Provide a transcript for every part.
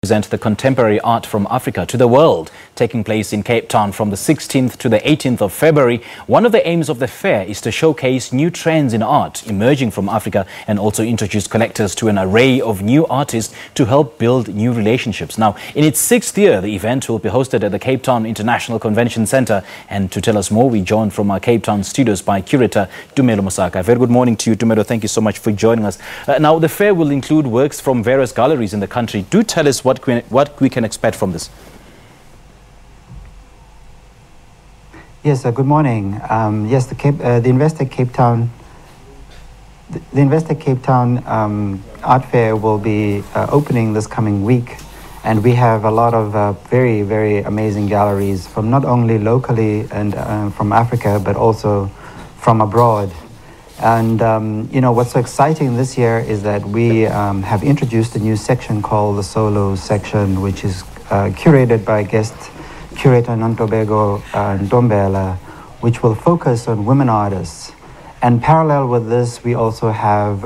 Present the contemporary art from Africa to the world, taking place in Cape Town from the 16th to the 18th of February. One of the aims of the fair is to showcase new trends in art emerging from Africa and also introduce collectors to an array of new artists to help build new relationships. Now, in its sixth year, the event will be hosted at the Cape Town International Convention Centre. And to tell us more, we joined from our Cape Town studios by Curator Tumelo Mosaka. Very good morning to you, Tumelo. Thank you so much for joining us. Now, the fair will include works from various galleries in the country. Do tell us what we can expect from this. Yes, good morning. Yes, the Investec Cape Town Art Fair will be opening this coming week, and we have a lot of very, very amazing galleries from not only locally and from Africa, but also from abroad. And, you know, what's so exciting this year is that we have introduced a new section called the Solo section, which is curated by guest curator Ntombeko Ntombela, which will focus on women artists. And parallel with this, we also have,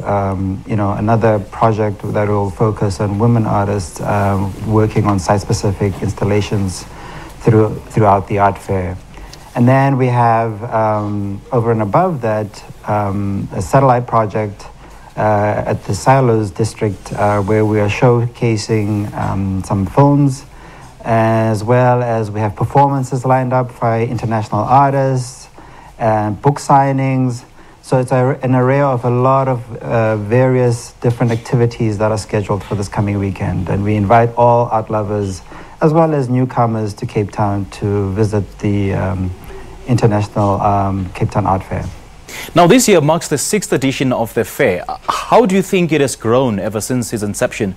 you know, another project that will focus on women artists working on site-specific installations throughout the art fair. And then we have, over and above that, a satellite project at the Silos district where we are showcasing some films, as well as we have performances lined up by international artists, and book signings. So it's an array of a lot of various different activities that are scheduled for this coming weekend. And we invite all art lovers, as well as newcomers to Cape Town, to visit the International Cape Town Art Fair. Now, this year marks the 6th edition of the fair. How do you think it has grown ever since its inception?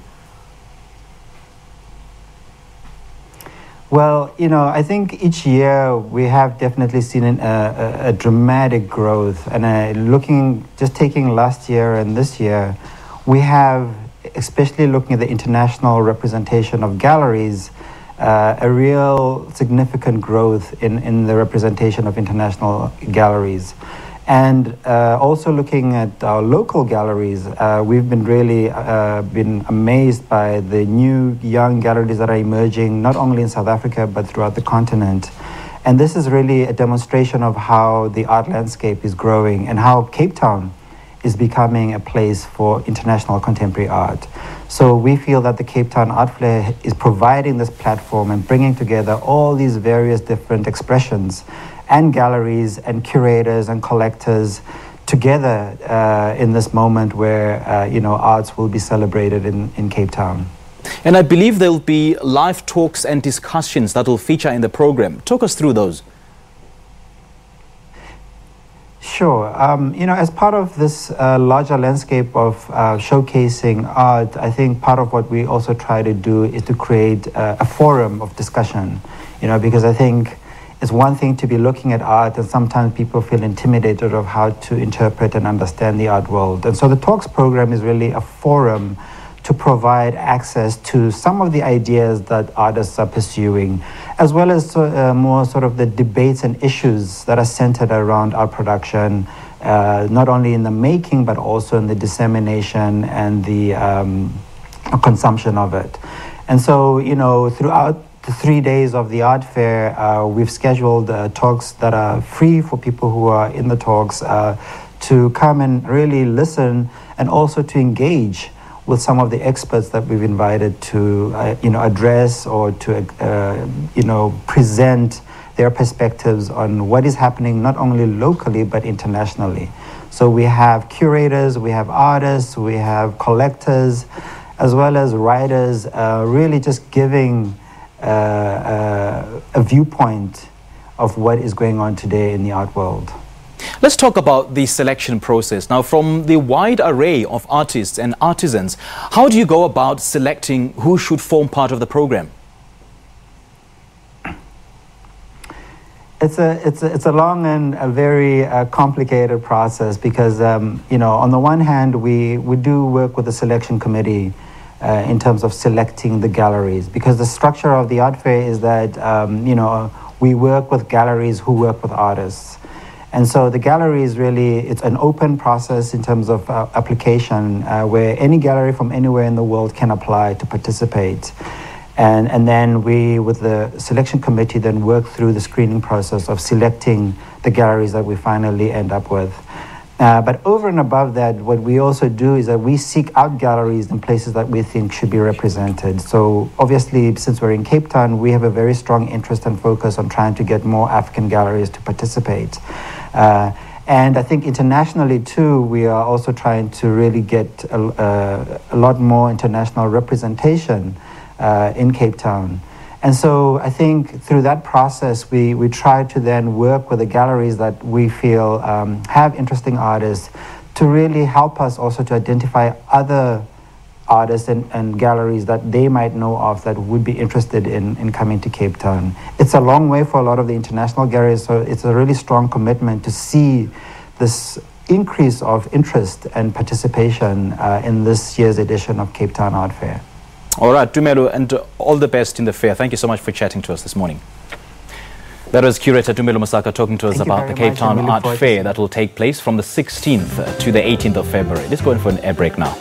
Well, you know, I think each year we have definitely seen a dramatic growth. And just taking last year and this year, we have, especially looking at the international representation of galleries, a real significant growth in the representation of international galleries. And also looking at our local galleries, we've been really been amazed by the new young galleries that are emerging, not only in South Africa, but throughout the continent. And this is really a demonstration of how the art landscape is growing and how Cape Town is becoming a place for international contemporary art. So we feel that the Cape Town Art Fair is providing this platform and bringing together all these various different expressions and galleries and curators and collectors together in this moment where, you know, arts will be celebrated in Cape Town. And I believe there will be live talks and discussions that will feature in the program. Talk us through those. Sure. You know, as part of this larger landscape of showcasing art, I think part of what we also try to do is to create a forum of discussion, you know, because I think it's one thing to be looking at art and sometimes people feel intimidated of how to interpret and understand the art world. And so the Talks program is really a forum to provide access to some of the ideas that artists are pursuing, as well as more sort of the debates and issues that are centered around art production, not only in the making, but also in the dissemination and the consumption of it. And so, you know, throughout the 3 days of the art fair, we've scheduled talks that are free for people who are in the talks to come and really listen and also to engage with some of the experts that we've invited to, you know, address or to, you know, present their perspectives on what is happening not only locally but internationally. So we have curators, we have artists, we have collectors, as well as writers, really just giving a viewpoint of what is going on today in the art world. Let's talk about the selection process. Now, from the wide array of artists and artisans, how do you go about selecting who should form part of the program? It's a long and a very complicated process because, you know, on the one hand, we do work with the selection committee in terms of selecting the galleries, because the structure of the art fair is that, you know, we work with galleries who work with artists. And so the gallery is really, it's an open process in terms of application where any gallery from anywhere in the world can apply to participate. And then we, with the selection committee, then work through the screening process of selecting the galleries that we finally end up with. But over and above that, what we also do is that we seek out galleries in places that we think should be represented. So obviously, since we're in Cape Town, we have a very strong interest and focus on trying to get more African galleries to participate. And I think internationally too, we are also trying to really get a lot more international representation in Cape Town. And so I think through that process, we try to then work with the galleries that we feel have interesting artists to really help us also to identify other artists and galleries that they might know of that would be interested in coming to Cape Town. It's a long way for a lot of the international galleries, so it's a really strong commitment to see this increase of interest and participation in this year's edition of Cape Town Art Fair. All right, Tumelo, and all the best in the fair. Thank you so much for chatting to us this morning. That was Curator Tumelo Mosaka talking to us about the Cape Town Art Fair that will take place from the 16th to the 18th of February. Let's go in for an air break now.